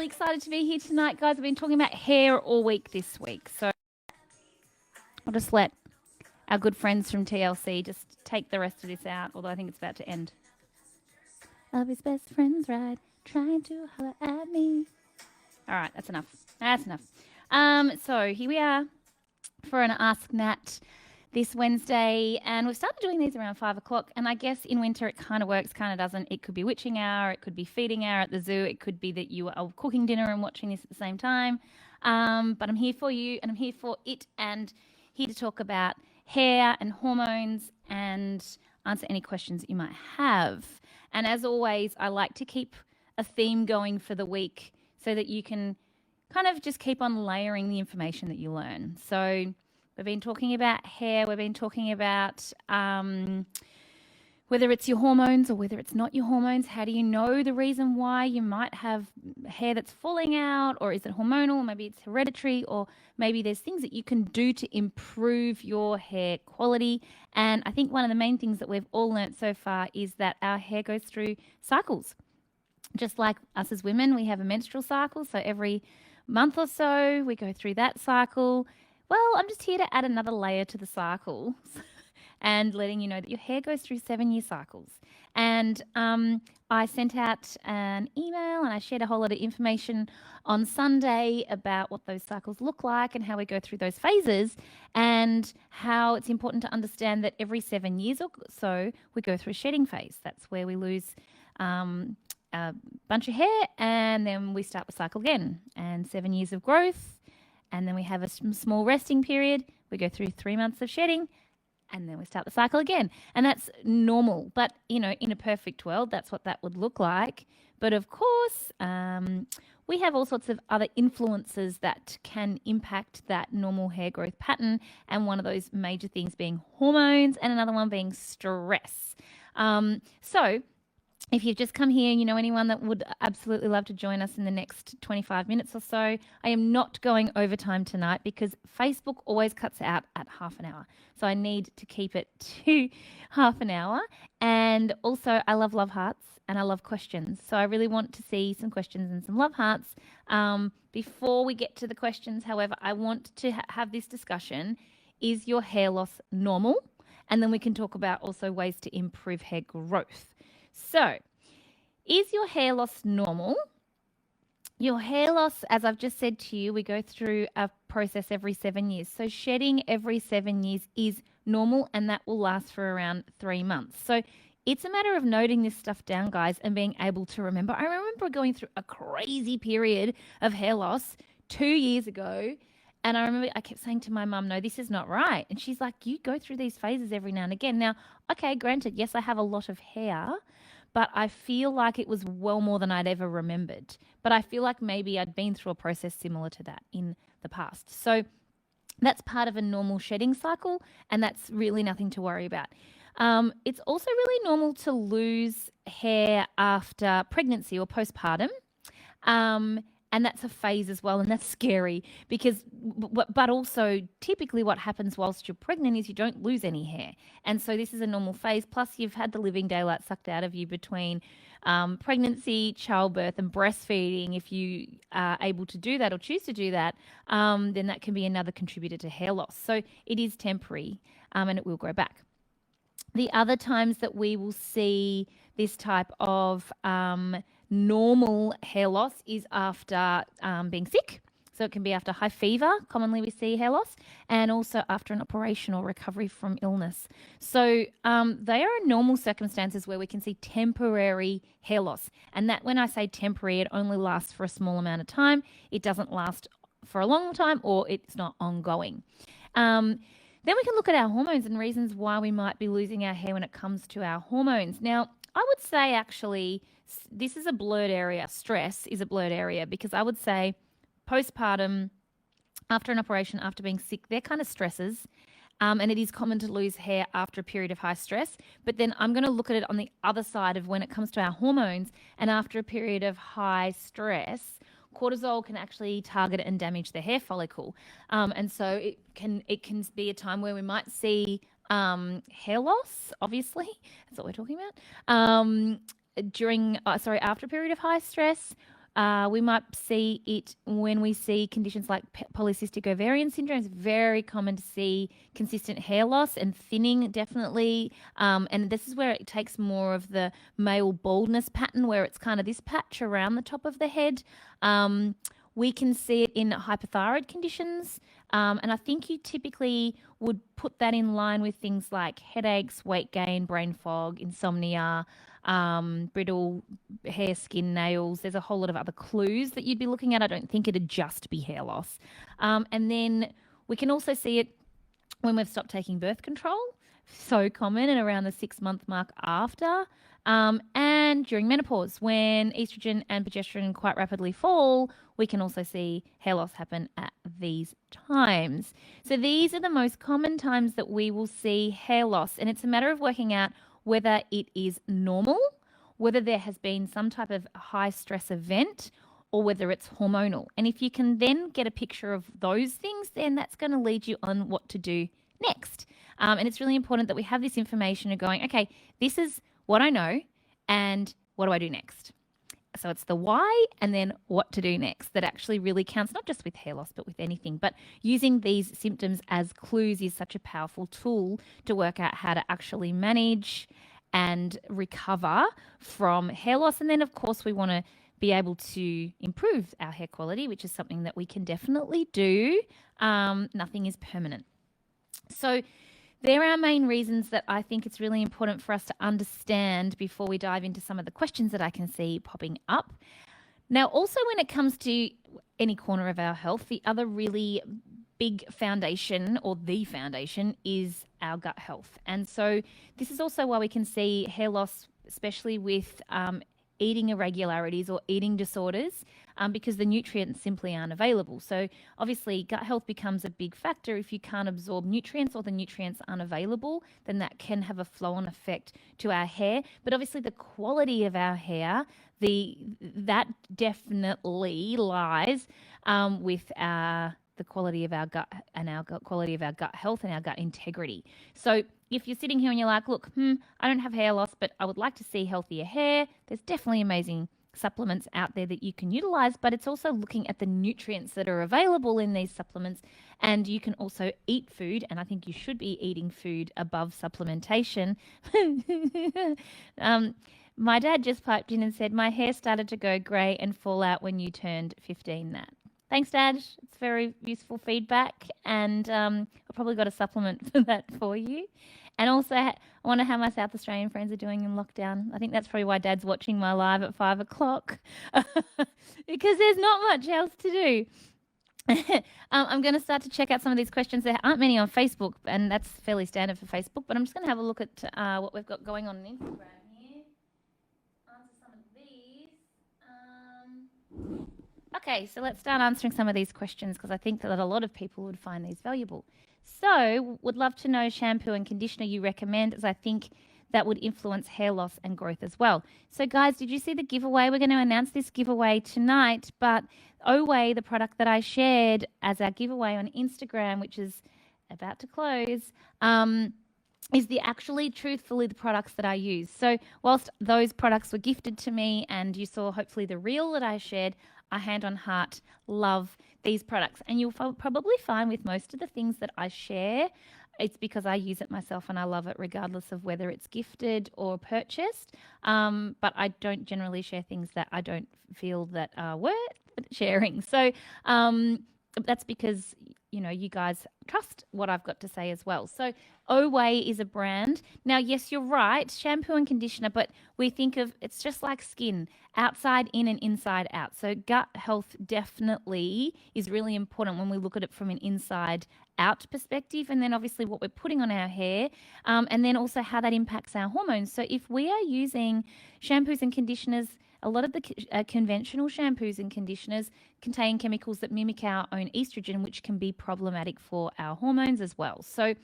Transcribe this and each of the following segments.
excited to be here tonight, guys. I've been talking about hair all week this week. So I'll just let our good friends from TLC just take the rest of this out, although I think it's about to end. Love his best friends, right? Trying to holler at me. All right, that's enough. That's enough. So here we are for an Ask Nat this Wednesday, and we've started doing these around 5 o'clock, and I guess in winter it kind of works, kind of doesn't. It could be witching hour, it could be feeding hour at the zoo, it could be that you are cooking dinner and watching this at the same time, but I'm here for you, and I'm here for it, and here to talk about hair and hormones and answer any questions that you might have. And as always, I like to keep a theme going for the week so that you can kind of just keep on layering the information that you learn. So we've been talking about hair. We've been talking about whether it's your hormones or whether it's not your hormones. How do you know the reason why you might have hair that's falling out, or is it hormonal? Maybe it's hereditary, or maybe there's things that you can do to improve your hair quality. And I think one of the main things that we've all learnt so far is that our hair goes through cycles. Just like us as women, we have a menstrual cycle. So every month or so, we go through that cycle. Well, I'm just here to add another layer to the cycle and letting you know that your hair goes through 7-year cycles. And I sent out an email and I shared a whole lot of information on Sunday about what those cycles look like and how we go through those phases, and how it's important to understand that every 7 years or so we go through a shedding phase. That's where we lose a bunch of hair, and then we start the cycle again, and 7 years of growth, and then we have a small resting period. We go through 3 months of shedding, and then we start the cycle again. And that's normal. But, you know, in a perfect world, that's what that would look like. But of course, we have all sorts of other influences that can impact that normal hair growth pattern. And one of those major things being hormones, and another one being stress. So if you've just come here and you know anyone that would absolutely love to join us in the next 25 minutes or so, I am not going overtime tonight because Facebook always cuts out at half an hour. So I need to keep it to half an hour. And also I love hearts and I love questions. So I really want to see some questions and some love hearts. Before we get to the questions, however, I want to have this discussion. Is your hair loss normal? And then we can talk about also ways to improve hair growth. So, is your hair loss normal? Your hair loss, as I've just said to you, we go through a process every 7 years. So shedding every 7 years is normal, and that will last for around 3 months. So it's a matter of noting this stuff down, guys, and being able to remember. I remember going through a crazy period of hair loss 2 years ago. And I remember I kept saying to my mum, no, this is not right. And she's like, you go through these phases every now and again. Now, okay, granted, yes, I have a lot of hair, but I feel like it was well more than I'd ever remembered. But I feel like maybe I'd been through a process similar to that in the past. So that's part of a normal shedding cycle, and that's really nothing to worry about. It's also really normal to lose hair after pregnancy or postpartum. And that's a phase as well, and that's scary because, but also typically what happens whilst you're pregnant is you don't lose any hair. And so this is a normal phase, plus you've had the living daylight sucked out of you between pregnancy, childbirth and breastfeeding. If you are able to do that or choose to do that, then that can be another contributor to hair loss. So it is temporary and it will grow back. The other times that we will see this type of normal hair loss is after being sick. So it can be after high fever, commonly we see hair loss, and also after an operation or recovery from illness. So they are normal circumstances where we can see temporary hair loss. And that, when I say temporary, it only lasts for a small amount of time. It doesn't last for a long time, or it's not ongoing. Then we can look at our hormones and reasons why we might be losing our hair when it comes to our hormones. Now, I would say actually this is a blurred area. Stress is a blurred area, because I would say postpartum, after an operation, after being sick, they're kind of stresses. And it is common to lose hair after a period of high stress. But then I'm going to look at it on the other side of when it comes to our hormones, and after a period of high stress, cortisol can actually target and damage the hair follicle. And so it can be a time where we might see hair loss, obviously. That's what we're talking about. After a period of high stress, We might see it when we see conditions like polycystic ovarian syndrome. It's very common to see consistent hair loss and thinning, definitely. And this is where it takes more of the male baldness pattern, where it's kind of this patch around the top of the head. We can see it in hypothyroid conditions. And I think you typically would put that in line with things like headaches, weight gain, brain fog, insomnia, brittle hair, skin, nails. There's a whole lot of other clues that you'd be looking at. I don't think it'd just be hair loss. And then we can also see it when we've stopped taking birth control. So common, and around the 6-month mark after. And during menopause, when estrogen and progesterone quite rapidly fall, we can also see hair loss happen at these times. So these are the most common times that we will see hair loss. And it's a matter of working out whether it is normal, whether there has been some type of high stress event, or whether it's hormonal. And if you can then get a picture of those things, then that's going to lead you on what to do next. And it's really important that we have this information of going, okay, this is what I know, and what do I do next? So it's the why and then what to do next that actually really counts, not just with hair loss, but with anything. But using these symptoms as clues is such a powerful tool to work out how to actually manage and recover from hair loss. And then, of course, we want to be able to improve our hair quality, which is something that we can definitely do. Nothing is permanent. So there are main reasons that I think it's really important for us to understand before we dive into some of the questions that I can see popping up. Now, also when it comes to any corner of our health, the other really big foundation, or the foundation, is our gut health. And so this is also why we can see hair loss, especially with eating irregularities or eating disorders, because the nutrients simply aren't available. So obviously gut health becomes a big factor. If you can't absorb nutrients or the nutrients aren't available, then that can have a flow-on effect to our hair. But obviously the quality of our hair, that definitely lies with the quality of our gut and our quality of our gut health and our gut integrity. So if you're sitting here and you're like, look, I don't have hair loss, but I would like to see healthier hair, there's definitely amazing supplements out there that you can utilize, but it's also looking at the nutrients that are available in these supplements. And you can also eat food, and I think you should be eating food above supplementation. My dad just piped in and said, my hair started to go grey and fall out when you turned 15, Nat. Thanks, Dad. It's very useful feedback, and I've probably got a supplement for that for you. And also, I wonder how my South Australian friends are doing in lockdown. I think that's probably why Dad's watching my live at 5 o'clock, because there's not much else to do. I'm going to start to check out some of these questions. There aren't many on Facebook, and that's fairly standard for Facebook, but I'm just going to have a look at what we've got going on Instagram here. Answer some of these. Okay, so let's start answering some of these questions, because I think that a lot of people would find these valuable. So, would love to know shampoo and conditioner you recommend, as I think that would influence hair loss and growth as well. So guys, did you see the giveaway? We're going to announce this giveaway tonight, but Oway, the product that I shared as our giveaway on Instagram, which is about to close, is truthfully the products that I use. So whilst those products were gifted to me, and you saw hopefully the reel that I shared, I hand on heart love these products. And you'll probably find with most of the things that I share, it's because I use it myself and I love it regardless of whether it's gifted or purchased. But I don't generally share things that I don't feel that are worth sharing. So that's because, you guys trust what I've got to say as well. So Oway is a brand. Now, yes, you're right, shampoo and conditioner, but we think of it's just like skin, outside in and inside out. So gut health definitely is really important when we look at it from an inside out perspective, and then obviously what we're putting on our hair, and then also how that impacts our hormones. So if we are using shampoos and conditioners, a lot of the conventional shampoos and conditioners contain chemicals that mimic our own estrogen, which can be problematic for our hormones as well. So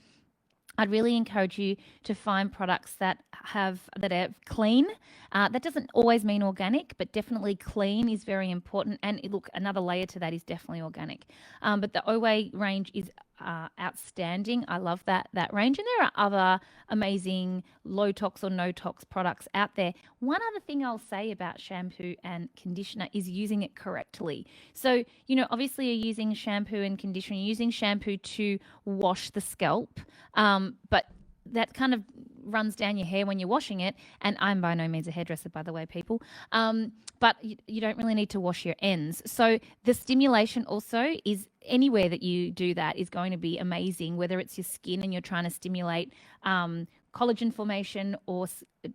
I'd really encourage you to find products that are clean. That doesn't always mean organic, but definitely clean is very important. And look, another layer to that is definitely organic. But the Oway range is outstanding. I love that range. And there are other amazing low tox or no tox products out there. One other thing I'll say about shampoo and conditioner is using it correctly. So, obviously you're using shampoo and conditioner, you're using shampoo to wash the scalp, but that kind of runs down your hair when you're washing it. And I'm by no means a hairdresser, by the way, people. But you don't really need to wash your ends. So the stimulation also is anywhere that you do that is going to be amazing, whether it's your skin and you're trying to stimulate collagen formation or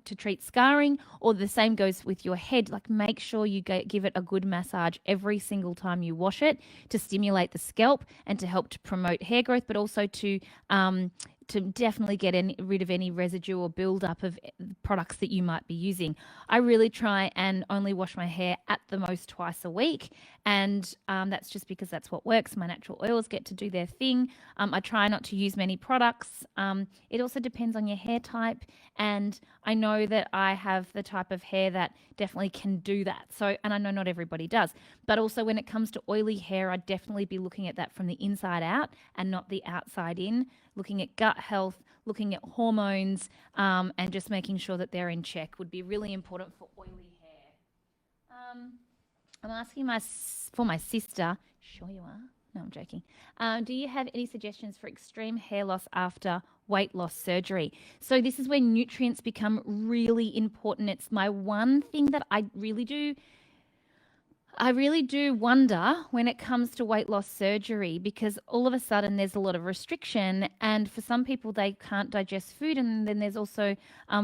to treat scarring, or the same goes with your head. Like, make sure you give it a good massage every single time you wash it to stimulate the scalp and to help to promote hair growth, but also to definitely get rid of any residue or buildup of products that you might be using. I really try and only wash my hair at the most twice a week, and that's just because that's what works. My natural oils get to do their thing. I try not to use many products. It also depends on your hair type, and I know that I have the type of hair that definitely can do that. So, and I know not everybody does, but also when it comes to oily hair, I'd definitely be looking at that from the inside out and not the outside in, looking at gut health, looking at hormones, and just making sure that they're in check would be really important for oily hair. I'm asking for my sister. Sure you are. No, I'm joking. Do you have any suggestions for extreme hair loss after weight loss surgery? So this is where nutrients become really important. It's my one thing that I really do wonder when it comes to weight loss surgery, because all of a sudden there's a lot of restriction, and for some people they can't digest food, and then there's also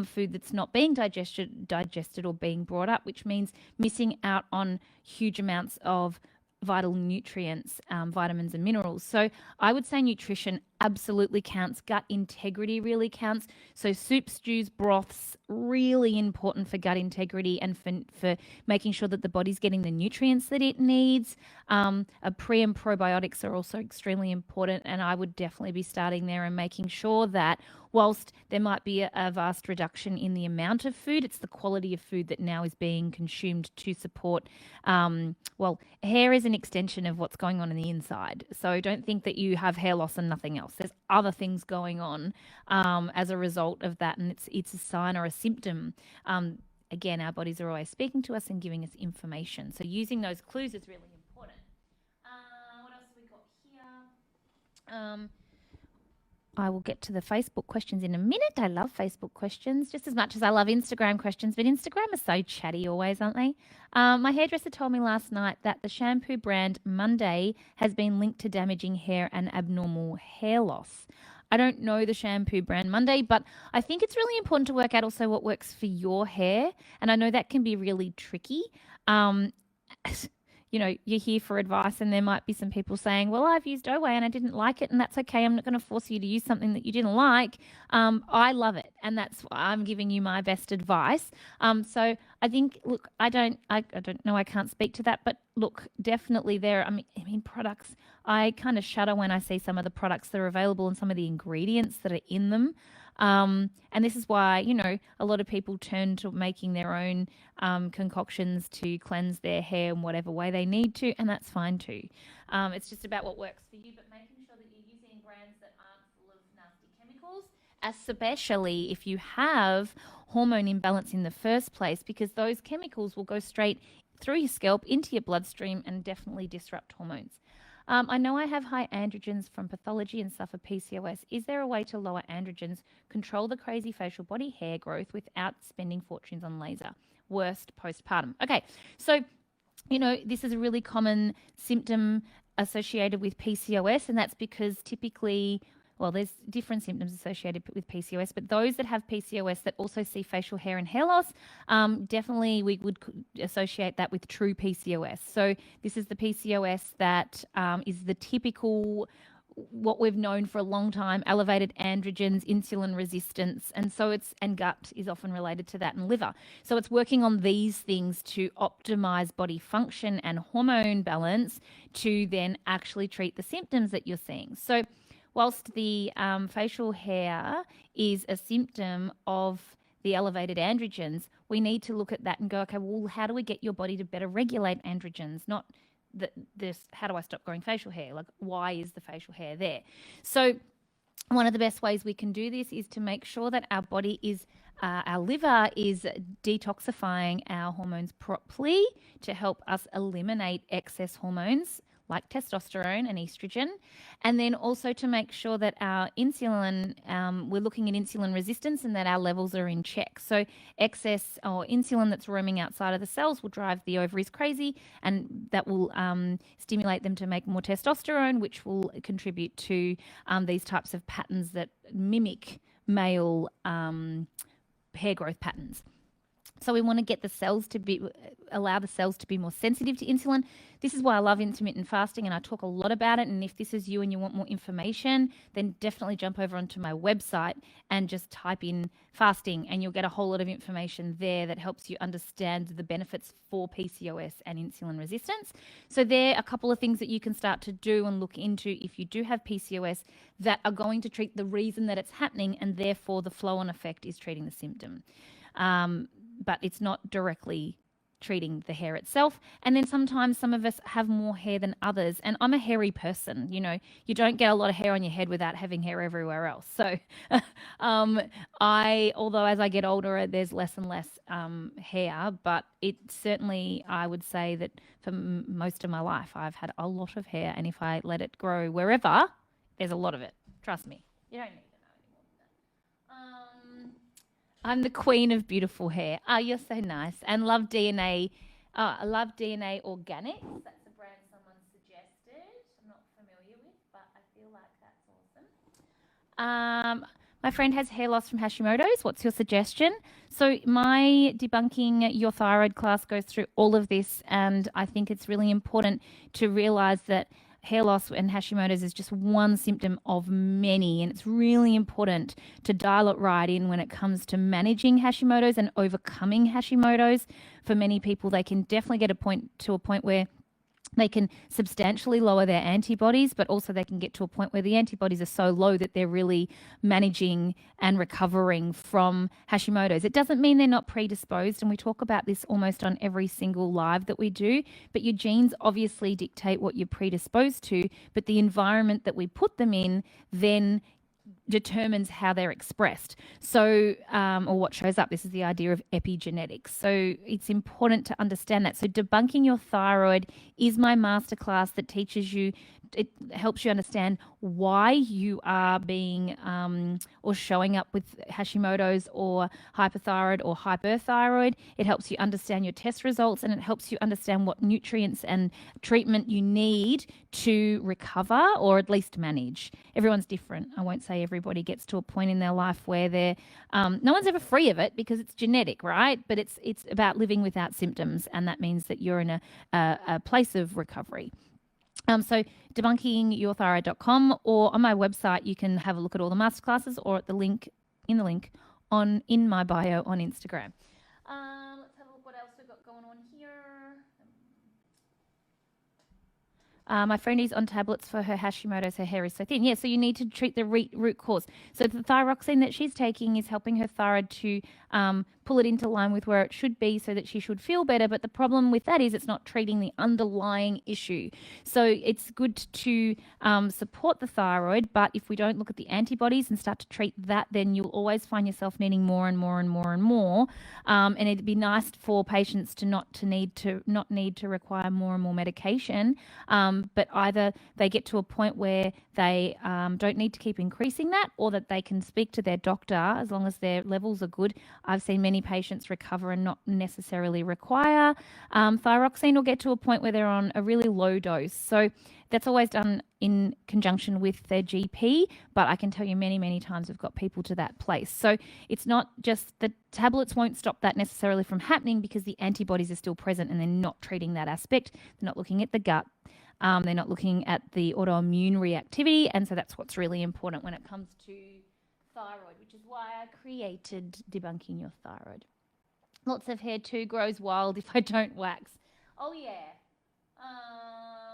food that's not being digested or being brought up, which means missing out on huge amounts of vital nutrients, vitamins and minerals. So I would say nutrition absolutely counts. Gut integrity really counts. So soup, stews, broths, really important for gut integrity and for making sure that the body's getting the nutrients that it needs. Pre and probiotics are also extremely important, and I would definitely be starting there and making sure that whilst there might be a vast reduction in the amount of food, it's the quality of food that now is being consumed to support, hair is an extension of what's going on in the inside. So don't think that you have hair loss and nothing else. There's other things going on as a result of that, and it's a sign or a symptom. Again, our bodies are always speaking to us and giving us information. So using those clues is really important. What else have we got here? I will get to the Facebook questions in a minute. I love Facebook questions just as much as I love Instagram questions, but Instagram is so chatty always, aren't they? My hairdresser told me last night that the shampoo brand Monday has been linked to damaging hair and abnormal hair loss. I don't know the shampoo brand Monday, but I think it's really important to work out also what works for your hair. And I know that can be really tricky. You're here for advice, and there might be some people saying, well, I've used Oway and I didn't like it, and that's okay. I'm not going to force you to use something that you didn't like. I love it, and that's why I'm giving you my best advice. So I think, look, I don't know, I can't speak to that, but look, definitely there. I mean, products, I kind of shudder when I see some of the products that are available and some of the ingredients that are in them. And this is why, a lot of people turn to making their own concoctions to cleanse their hair in whatever way they need to, and that's fine too. It's just about what works for you, but making sure that you're using brands that aren't full of nasty chemicals, especially if you have hormone imbalance in the first place, because those chemicals will go straight through your scalp into your bloodstream and definitely disrupt hormones. I know I have high androgens from pathology and suffer PCOS. Is there a way to lower androgens, control the crazy facial body hair growth without spending fortunes on laser? Worst, postpartum. Okay, so, this is a really common symptom associated with PCOS, and that's because typically, there's different symptoms associated with PCOS, but those that have PCOS that also see facial hair and hair loss, definitely we would associate that with true PCOS. So this is the PCOS that is the typical, what we've known for a long time, elevated androgens, insulin resistance, and gut is often related to that, and liver. So it's working on these things to optimize body function and hormone balance to then actually treat the symptoms that you're seeing. So whilst the facial hair is a symptom of the elevated androgens, we need to look at that and go, okay, well, how do we get your body to better regulate androgens? Not this, how do I stop growing facial hair? Like, why is the facial hair there? So one of the best ways we can do this is to make sure that our body is, our liver is detoxifying our hormones properly to help us eliminate excess hormones like testosterone and estrogen. And then also to make sure that our insulin, we're looking at insulin resistance and that our levels are in check. So excess or insulin that's roaming outside of the cells will drive the ovaries crazy, and that will stimulate them to make more testosterone, which will contribute to these types of patterns that mimic male hair growth patterns. So we want to get the cells to allow the cells to be more sensitive to insulin. This is why I love intermittent fasting, and I talk a lot about it. And if this is you and you want more information, then definitely jump over onto my website and just type in fasting, and you'll get a whole lot of information there that helps you understand the benefits for PCOS and insulin resistance. So there are a couple of things that you can start to do and look into if you do have PCOS that are going to treat the reason that it's happening, and therefore the flow-on effect is treating the symptom. But it's not directly treating the hair itself. And then sometimes some of us have more hair than others. And I'm a hairy person. You know, you don't get a lot of hair on your head without having hair everywhere else. So although as I get older, there's less and less hair, but it certainly, I would say that for most of my life, I've had a lot of hair. And if I let it grow wherever, there's a lot of it. Trust me. You don't need to know any more than that. I'm the queen of beautiful hair. Oh, you're so nice. And love DNA. I love DNA Organics. That's a brand someone suggested. I'm not familiar with, but I feel like that's awesome. My friend has hair loss from Hashimoto's. What's your suggestion? So my Debunking Your Thyroid class goes through all of this, and I think it's really important to realize that hair loss and Hashimoto's is just one symptom of many, and it's really important to dial it right in when it comes to managing Hashimoto's and overcoming Hashimoto's. For many people, they can definitely get to a point where they can substantially lower their antibodies, but also they can get to a point where the antibodies are so low that they're really managing and recovering from Hashimoto's. It doesn't mean they're not predisposed, and we talk about this almost on every single live that we do, but your genes obviously dictate what you're predisposed to, but the environment that we put them in then determines how they're expressed. So, or what shows up. This is the idea of epigenetics. So it's important to understand that. So Debunking Your Thyroid is my masterclass that teaches you, it helps you understand why you are being or showing up with Hashimoto's or hyperthyroid or hyperthyroid. It helps you understand your test results, and it helps you understand what nutrients and treatment you need to recover or at least manage. Everyone's different. I won't say everybody gets to a point in their life where they're no one's ever free of it because it's genetic, right? But it's about living without symptoms, and that means that you're in a place of recovery. So debunkingyourthyroid.com, or on my website, you can have a look at all the masterclasses, or at the link in my bio on Instagram. Let's have a look what else we've got going on here. My friend is on tablets for her Hashimoto's. Her hair is so thin. Yeah, so you need to treat the root cause. So the thyroxine that she's taking is helping her thyroid to pull it into line with where it should be so that she should feel better. But the problem with that is it's not treating the underlying issue. So it's good to support the thyroid, but if we don't look at the antibodies and start to treat that, then you'll always find yourself needing more and more and more and more. And it'd be nice for patients to not need to require more and more medication. But either they get to a point where they don't need to keep increasing that, or that they can speak to their doctor as long as their levels are good. I've seen many patients recover and not necessarily require thyroxine, or get to a point where they're on a really low dose. So that's always done in conjunction with their GP, but I can tell you many, many times we've got people to that place. So it's not just the tablets won't stop that necessarily from happening, because the antibodies are still present and they're not treating that aspect. They're not looking at the gut. They're not looking at the autoimmune reactivity, and so that's what's really important when it comes to thyroid, which is why I created Debunking Your Thyroid. Lots of hair too grows wild if I don't wax. Oh yeah.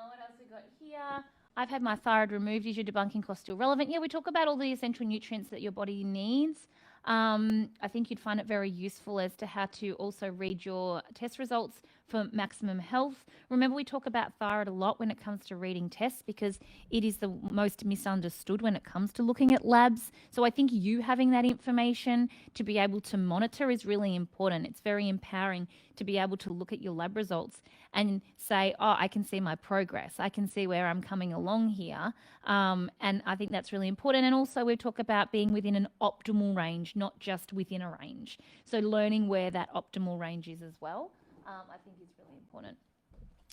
What else we got here? I've had my thyroid removed. Is your debunking course still relevant? Yeah, we talk about all the essential nutrients that your body needs. I think you'd find it very useful as to how to also read your test results for maximum health. Remember, we talk about thyroid a lot when it comes to reading tests because it is the most misunderstood when it comes to looking at labs. So I think you having that information to be able to monitor is really important. It's very empowering to be able to look at your lab results and say, oh, I can see my progress. I can see where I'm coming along here. And I think that's really important. And also we talk about being within an optimal range, not just within a range. So learning where that optimal range is as well. I think is really important.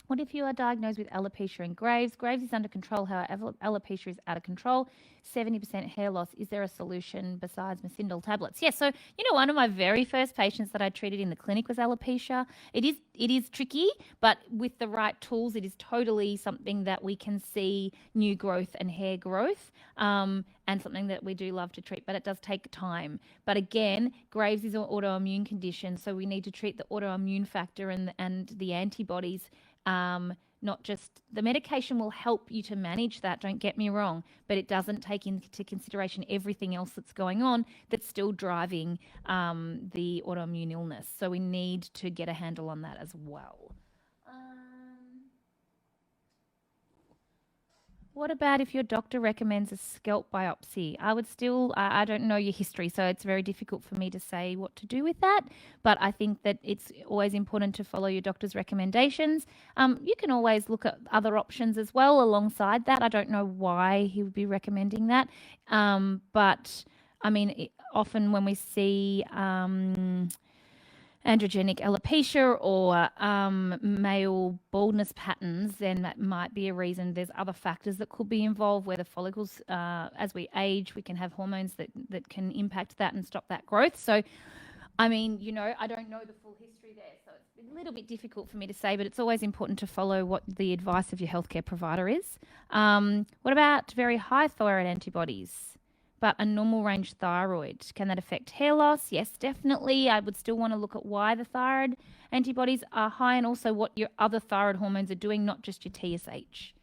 What if you are diagnosed with alopecia and Graves? Graves is under control, however, alopecia is out of control. 70% hair loss. Is there a solution besides Masindol tablets? Yes. So, one of my very first patients that I treated in the clinic was alopecia. It is tricky, but with the right tools, it is totally something that we can see new growth and hair growth, and something that we do love to treat, but it does take time. But again, Graves is an autoimmune condition, so we need to treat the autoimmune factor and the antibodies. Not just the medication will help you to manage that, don't get me wrong, but it doesn't take into consideration everything else that's going on that's still driving the autoimmune illness. So we need to get a handle on that as well. What about if your doctor recommends a scalp biopsy? I don't know your history, so it's very difficult for me to say what to do with that. But I think that it's always important to follow your doctor's recommendations. You can always look at other options as well alongside that. I don't know why he would be recommending that. But I mean, often when we see androgenic alopecia or male baldness patterns, then that might be a reason. There's other factors that could be involved where the follicles, as we age, we can have hormones that can impact that and stop that growth. So, I mean, I don't know the full history there, so it's a little bit difficult for me to say, but it's always important to follow what the advice of your healthcare provider is. What about very high thyroid antibodies? But a normal range thyroid, can that affect hair loss? Yes, definitely. I would still want to look at why the thyroid antibodies are high and also what your other thyroid hormones are doing, not just your TSH.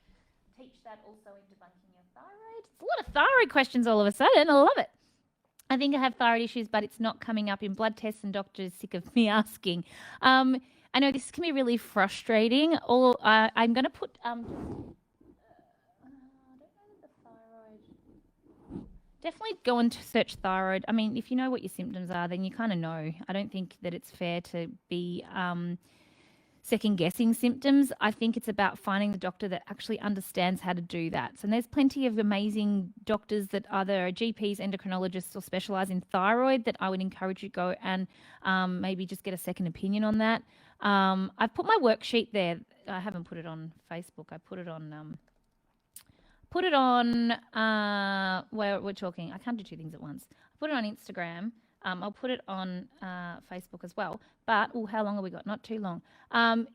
Teach that also in debunking your thyroid. It's a lot of thyroid questions all of a sudden. I love it. I think I have thyroid issues, but it's not coming up in blood tests and doctors are sick of me asking. I know this can be really frustrating. I'm going to put... Definitely go and search thyroid. I mean, if you know what your symptoms are, then you kind of know. I don't think that it's fair to be second guessing symptoms. I think it's about finding the doctor that actually understands how to do that. So there's plenty of amazing doctors that either are GPs, endocrinologists, or specialize in thyroid that I would encourage you to go and maybe just get a second opinion on that. I've put my worksheet there. I haven't put it on Facebook. I put it on where we're talking. I can't do two things at once. I put it on Instagram. I'll put it on Facebook as well. But, how long have we got? Not too long.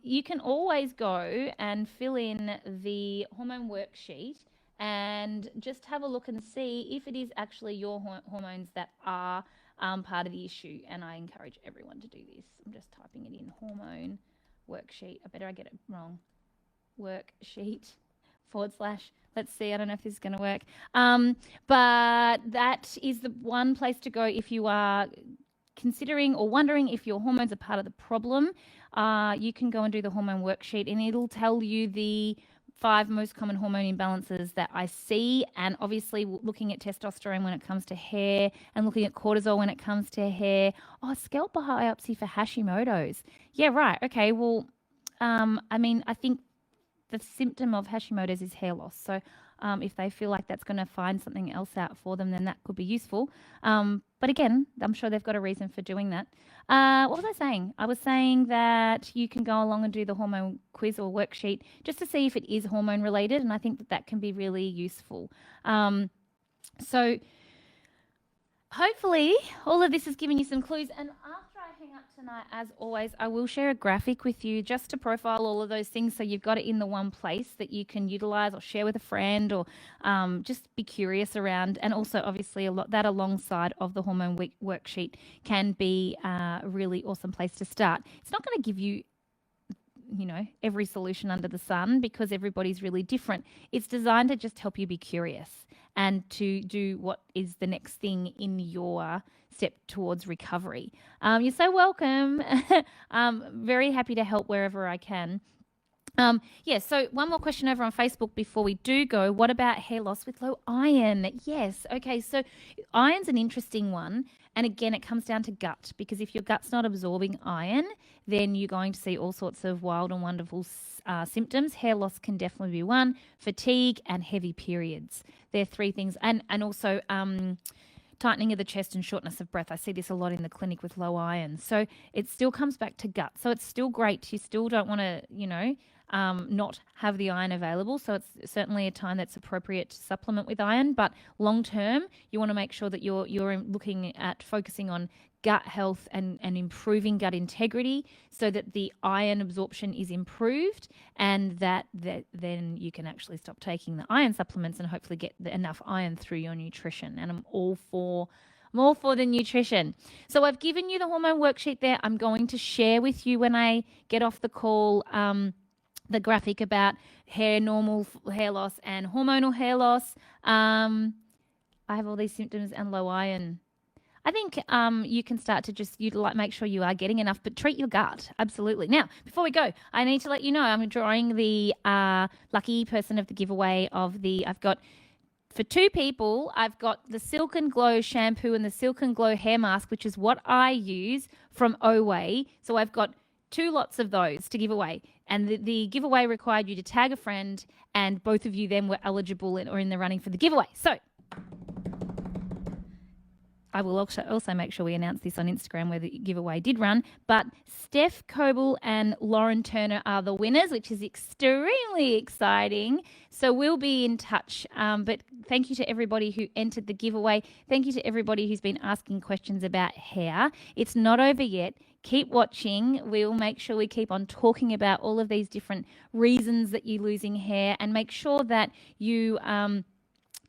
You can always go and fill in the hormone worksheet and just have a look and see if it is actually your hormones that are part of the issue. And I encourage everyone to do this. I'm just typing it in, hormone worksheet. I better get it wrong. Worksheet / let's see, I don't know if this is going to work. But that is the one place to go if you are considering or wondering if your hormones are part of the problem. You can go and do the hormone worksheet and it'll tell you the 5 most common hormone imbalances that I see, and obviously looking at testosterone when it comes to hair and looking at cortisol when it comes to hair. Scalp biopsy for Hashimoto's. Yeah, right. Okay, well, I mean, I think the symptom of Hashimoto's is hair loss. So if they feel like that's going to find something else out for them, then that could be useful. But again, I'm sure they've got a reason for doing that. What was I saying? I was saying that you can go along and do the hormone quiz or worksheet just to see if it is hormone related. And I think that can be really useful. So hopefully all of this has given you some clues. And after I hang up tonight, as always, I will share a graphic with you just to profile all of those things so you've got it in the one place that you can utilize or share with a friend or just be curious around. And also, obviously, that alongside of the hormone worksheet can be a really awesome place to start. It's not going to give you every solution under the sun because everybody's really different. It's designed to just help you be curious and to do what is the next thing in your step towards recovery. You're so welcome. Very happy to help wherever I can. So one more question over on Facebook before we do go. What about hair loss with low iron? Yes. Okay, so iron's an interesting one. And again, it comes down to gut, because if your gut's not absorbing iron, then you're going to see all sorts of wild and wonderful symptoms. Hair loss can definitely be one. Fatigue and heavy periods. They're three things. And also tightening of the chest and shortness of breath. I see this a lot in the clinic with low iron. So it still comes back to gut. So it's still great. You still don't want to, not have the iron available. So it's certainly a time that's appropriate to supplement with iron. But long term, you want to make sure that you're looking at focusing on gut health and improving gut integrity so that the iron absorption is improved, and that then you can actually stop taking the iron supplements and hopefully get enough iron through your nutrition. And I'm all for the nutrition. So I've given you the hormone worksheet there. I'm going to share with you when I get off the call the graphic about normal hair loss and hormonal hair loss. I have all these symptoms and low iron. I think you can start to just make sure you are getting enough, but treat your gut. Absolutely. Now, before we go, I need to let you know I'm drawing the lucky person of the giveaway for 2 people, I've got the Silk and Glow shampoo and the Silk and Glow hair mask, which is what I use from Oway. So I've got 2 lots of those to give away. And the giveaway required you to tag a friend, and both of you then were eligible or in the running for the giveaway. So I will also make sure we announce this on Instagram where the giveaway did run. But Steph Coble and Lauren Turner are the winners, which is extremely exciting. So we'll be in touch. But thank you to everybody who entered the giveaway. Thank you to everybody who's been asking questions about hair. It's not over yet. Keep watching. We'll make sure we keep on talking about all of these different reasons that you're losing hair, and make sure that you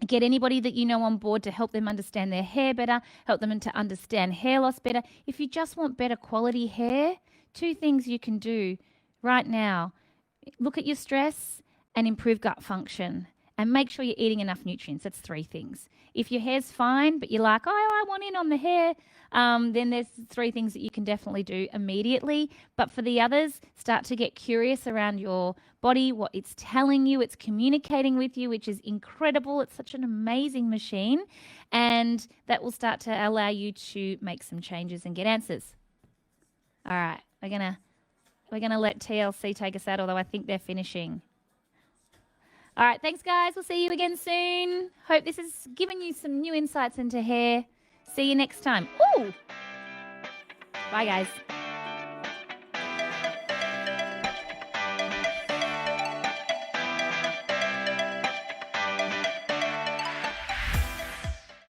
get anybody that you know on board to help them understand their hair better, help them to understand hair loss better. If you just want better quality hair, 2 things you can do right now. Look at your stress and improve gut function, and make sure you're eating enough nutrients. That's 3 things. If your hair's fine, but you're like, I want in on the hair, then there's 3 things that you can definitely do immediately. But for the others, start to get curious around your body, what it's telling you, it's communicating with you, which is incredible. It's such an amazing machine, and that will start to allow you to make some changes and get answers. All right, we're gonna let TLC take us out, although I think they're finishing. All right, thanks, guys. We'll see you again soon. Hope this has given you some new insights into hair. See you next time. Ooh! Bye, guys.